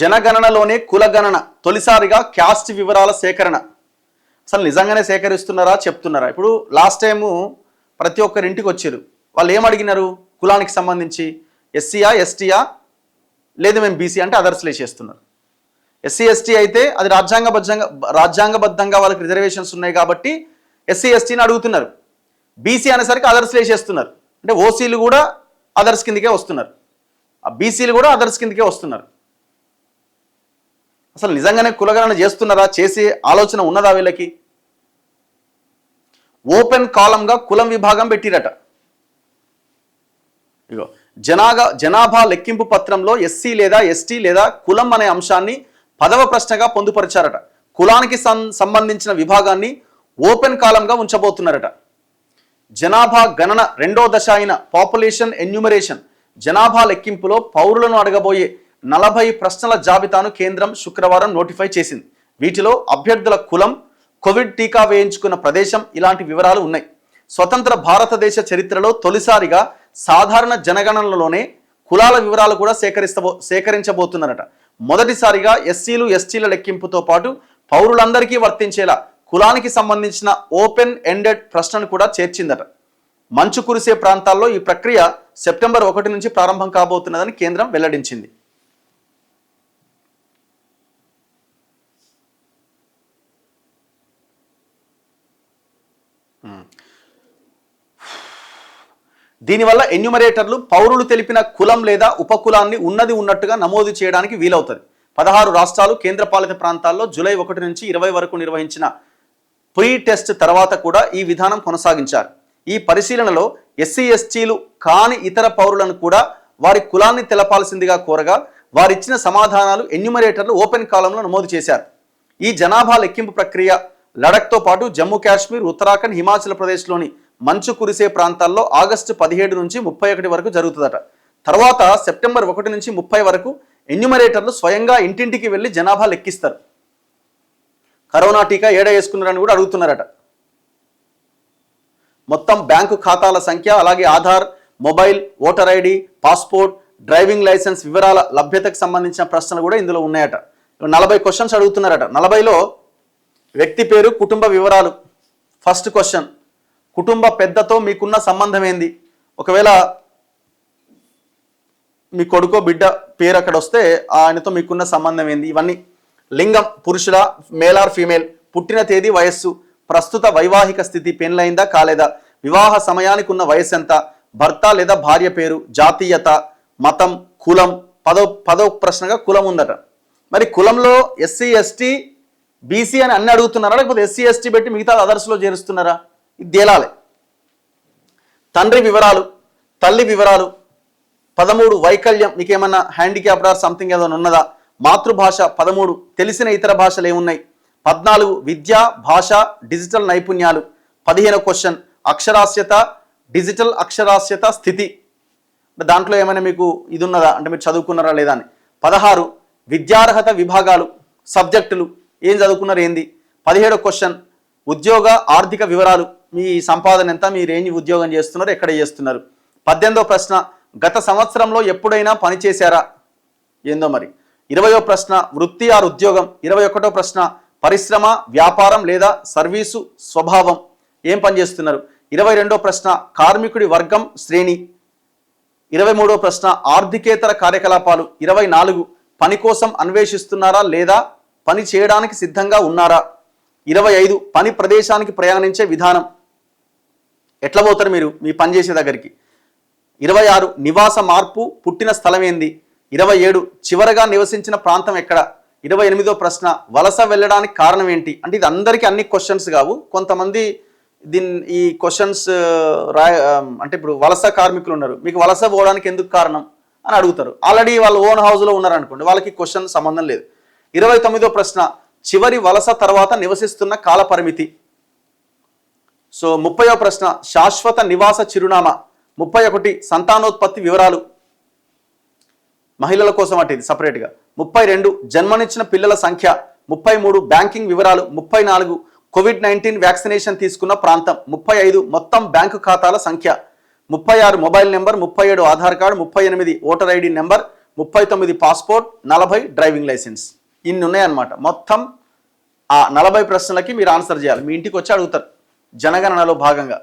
జనగణనలోనే కులగణన తొలిసారిగా క్యాస్ట్ వివరాల సేకరణ. అసలు నిజంగానే సేకరిస్తున్నారా చెప్తున్నారా? ఇప్పుడు లాస్ట్ టైము ప్రతి ఒక్కరింటికి వచ్చారు, వాళ్ళు ఏం అడిగినారు? కులానికి సంబంధించి ఎస్సీయా ఎస్టీయా, లేదు మేము బీసీ అంటే అదర్స్లో చేస్తున్నారు. ఎస్సీ ఎస్టీ అయితే అది రాజ్యాంగబద్ధంగా వాళ్ళకి రిజర్వేషన్స్ ఉన్నాయి కాబట్టి ఎస్సీ ఎస్టీని అడుగుతున్నారు. బీసీ అనేసరికి అదర్స్లో చేస్తున్నారు, అంటే ఓసీలు కూడా అదర్స్ కిందకే వస్తున్నారు, బీసీలు కూడా అదర్స్ కిందకే వస్తున్నారు. అసలు నిజంగానే కులగణన చేస్తున్నారా? చేసే ఆలోచన ఉన్నదా వీళ్ళకి? ఓపెన్ కాలంగా కులం విభాగం పెట్టిరట. ఇగో జనాభా లెక్కింపు పత్రంలో ఎస్సీ లేదా ఎస్టీ లేదా కులం అనే అంశాన్ని 10వ ప్రశ్నగా పొందుపరిచారట. కులానికి సంబంధించిన విభాగాన్ని ఓపెన్ కాలంగా ఉంచబోతున్నారట. జనాభా గణన 2వ దశ అయిన పాపులేషన్ ఎన్యూమరేషన్ జనాభా లెక్కింపులో పౌరులను అడగబోయే 40 ప్రశ్నల జాబితాను కేంద్రం శుక్రవారం నోటిఫై చేసింది. వీటిలో అభ్యర్థుల కులం, కోవిడ్ టీకా వేయించుకున్న ప్రదేశం ఇలాంటి వివరాలు ఉన్నాయి. స్వతంత్ర భారతదేశ చరిత్రలో తొలిసారిగా సాధారణ జనగణనలోనే కులాల వివరాలు కూడా సేకరించబోతున్నారట. మొదటిసారిగా ఎస్సీలు ఎస్టీల లెక్కింపుతో పాటు పౌరులందరికీ వర్తించేలా కులానికి సంబంధించిన ఓపెన్ ఎండెడ్ ప్రశ్నను కూడా చేర్చిందట. మంచు కురిసే ప్రాంతాల్లో ఈ ప్రక్రియ సెప్టెంబర్ 1 నుంచి ప్రారంభం కాబోతున్నదని కేంద్రం వెల్లడించింది. దీనివల్ల ఎన్యూమరేటర్లు పౌరులు తెలిపిన కులం లేదా ఉపకులాన్ని ఉన్నది ఉన్నట్టుగా నమోదు చేయడానికి వీలవుతుంది. 16 రాష్ట్రాలు కేంద్రపాలిత ప్రాంతాల్లో జూలై 1 నుంచి 20 వరకు నిర్వహించిన ప్రీ టెస్ట్ తర్వాత కూడా ఈ విధానం కొనసాగించారు. ఈ పరిశీలనలో ఎస్సీ ఎస్టీలు కాని ఇతర పౌరులను కూడా వారి కులాన్ని తెలపాల్సిందిగా కోరగా వారిచ్చిన సమాధానాలు ఎన్యూమరేటర్లు ఓపెన్ కాలంలో నమోదు చేశారు. ఈ జనాభా లెక్కింపు ప్రక్రియ లడఖ్తో పాటు జమ్మూ కాశ్మీర్, ఉత్తరాఖండ్, హిమాచల్ ప్రదేశ్లోని మంచు కురిసే ప్రాంతాల్లో ఆగస్టు 17 నుంచి 31 వరకు జరుగుతుందట. తర్వాత సెప్టెంబర్ 1 నుంచి 30 వరకు ఎన్యూమరేటర్లు స్వయంగా ఇంటింటికి వెళ్ళి జనాభా లెక్కిస్తారు. కరోనా టీకా ఏడా వేసుకున్నారని కూడా అడుగుతున్నారట. మొత్తం బ్యాంకు ఖాతాల సంఖ్య, అలాగే Aadhaar, mobile, voter ID, passport, driving licence వివరాల లభ్యతకు సంబంధించిన ప్రశ్నలు కూడా ఇందులో ఉన్నాయట. 40 క్వశ్చన్స్ అడుగుతున్నారట. 40లో వ్యక్తి పేరు, కుటుంబ వివరాలు. ఫస్ట్ క్వశ్చన్, కుటుంబ పెద్దతో మీకున్న సంబంధం ఏంది? ఒకవేళ మీ కొడుకో బిడ్డ పేరు అక్కడ వస్తే ఆయనతో మీకున్న సంబంధం ఏంది? ఇవన్నీ. లింగం, పురుషుల, మేల్ ఆర్ ఫీమేల్, పుట్టిన తేదీ, వయస్సు, ప్రస్తుత వైవాహిక స్థితి, పెళ్ళైందా కాలేదా, వివాహ సమయానికి ఉన్న వయస్సు ఎంత, భర్త లేదా భార్య పేరు, జాతీయత, మతం, కులం. పదో ప్రశ్నగా కులం ఉందట. మరి కులంలో ఎస్సీ ఎస్టీ బీసీ అని అన్ని అడుగుతున్నారా, లేకపోతే ఎస్సీ ఎస్టీ పెట్టి మిగతా అదర్స్లో చేరుస్తున్నారా? ఇది తేలాలి. తండ్రి వివరాలు, తల్లి వివరాలు. 13 వైకల్యం, మీకేమన్నా హ్యాండిక్యాప్డ్ ఆర్ సంథింగ్ ఏదైనా ఉన్నదా? మాతృభాష. 13 తెలిసిన ఇతర భాషలు ఏమున్నాయి? 14 విద్య, భాష, డిజిటల్ నైపుణ్యాలు. 15 క్వశ్చన్, అక్షరాస్యత, డిజిటల్ అక్షరాస్యత స్థితి. దాంట్లో ఏమైనా మీకు ఇది ఉన్నదా, అంటే మీరు చదువుకున్నారా లేదా అని. 16 విద్యార్హత విభాగాలు, సబ్జెక్టులు, ఏం చదువుకున్నారు ఏంది. 17 క్వశ్చన్, ఉద్యోగ ఆర్థిక వివరాలు, మీ సంపాదన ఎంత, మీరు ఏం ఉద్యోగం చేస్తున్నారు, ఎక్కడ చేస్తున్నారు. 18వ ప్రశ్న, గత సంవత్సరంలో ఎప్పుడైనా పని చేశారా, ఏందో మరి. 20వ ప్రశ్న, వృత్తి ఆర్ ఉద్యోగం. 21వ ప్రశ్న, పరిశ్రమ, వ్యాపారం లేదా సర్వీసు స్వభావం, ఏం పని చేస్తున్నారు. 22వ ప్రశ్న, కార్మికుడి వర్గం, శ్రేణి. 23వ ప్రశ్న, ఆర్థికేతర కార్యకలాపాలు. 24 పని కోసం అన్వేషిస్తున్నారా లేదా పని చేయడానికి సిద్ధంగా ఉన్నారా. 25 పని ప్రదేశానికి ప్రయాణించే విధానం, ఎట్లా పోతారు మీరు మీ పని చేసే దగ్గరికి. 26 నివాస మార్పు, పుట్టిన స్థలం ఏంది. 27 చివరగా నివసించిన ప్రాంతం ఎక్కడ. 28వ ప్రశ్న, వలస వెళ్ళడానికి కారణం ఏంటి. అంటే ఇది అందరికీ అన్ని క్వశ్చన్స్ కావు, కొంతమంది ఈ క్వశ్చన్స్ అంటే ఇప్పుడు వలస కార్మికులు ఉన్నారు, మీకు వలస పోవడానికి ఎందుకు కారణం అని అడుగుతారు. ఆల్రెడీ వాళ్ళు ఓన్ హౌస్లో ఉన్నారనుకోండి, వాళ్ళకి క్వశ్చన్ సంబంధం లేదు. 29వ ప్రశ్న, చివరి వలస తర్వాత నివసిస్తున్న కాల పరిమితి. సో 30వ ప్రశ్న, శాశ్వత నివాస చిరునామా. 31 సంతానోత్పత్తి వివరాలు, మహిళల కోసం అంటే ఇది సపరేట్గా. 32 జన్మనిచ్చిన పిల్లల సంఖ్య. 33 బ్యాంకింగ్ వివరాలు. 34 కోవిడ్-19 వ్యాక్సినేషన్ తీసుకున్న ప్రాంతం. 35 మొత్తం బ్యాంకు ఖాతాల సంఖ్య. 36 mobile number. 37 Aadhaar card. 38 voter ID number. 39 passport, 40 driving licence. ఇన్ని ఉన్నాయన్నమాట. మొత్తం ఆ 40 ప్రశ్నలకి మీరు ఆన్సర్ చేయాలి. మీ ఇంటికి వచ్చి అడుగుతారు జనగణనలో భాగంగా.